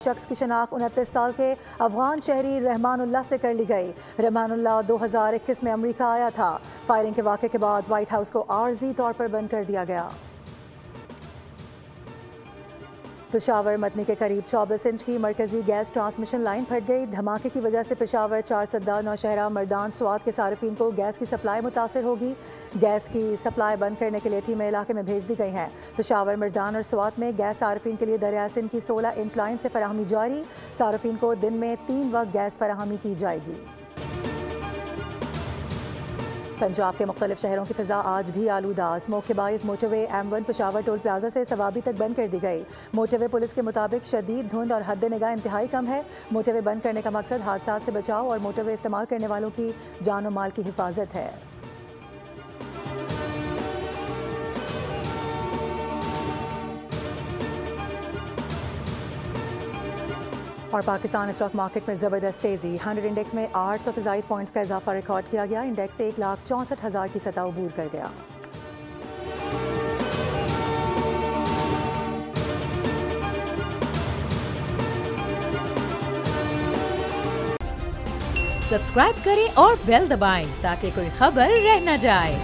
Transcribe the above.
शख्स की शनाख्त 29 साल के अफगान शहरी रहमानुल्लाह से कर ली गई। रहमानुल्लाह 2021 में अमेरिका आया था। फायरिंग के वाक़े के बाद व्हाइट हाउस को आर्जी तौर पर बंद कर दिया गया। पेशावर मतनी के करीब 24 इंच की मरकजी गैस ट्रांसमिशन लाइन फट गई। धमाके की वजह से पेशावर, चारसद्दा, नौशहरा, मर्दान, स्वात के सार्फिन को गैस की सप्लाई मुतासर होगी। गैस की सप्लाई बंद करने के लिए टीमें इलाके में भेज दी गई हैं। पेशावर, मर्दान और स्वात में गैस सार्फिन के लिए दरिया सिंध की 16 इंच लाइन से फराहमी जारी। सार्फिन को दिन में 3 वक्त गैस फराहमी की जाएगी। पंजाब के मुख्तलिफ शहरों की फ़िज़ा आज भी आलूदा। स्मोक के बाइस motorway M1 Peshawar toll plaza से सवाबी तक बंद कर दी गई। मोटरवे पुलिस के मुताबिक शदीद धुंध और हद निगाह इंतहाई कम है। मोटरवे बंद करने का मकसद हादसात से बचाव और मोटरवे इस्तेमाल करने वालों की जान और माल की हिफाजत है। और पाकिस्तान स्टॉक मार्केट में ज़बरदस्त तेज़ी। 100 इंडेक्स में 800 से ज़ायद पॉइंट्स का इजाफा रिकॉर्ड किया गया। इंडेक्स 1,64,000 की सतह अबूर कर गया। सब्सक्राइब करें और बेल दबाएं ताकि कोई खबर रह न जाए।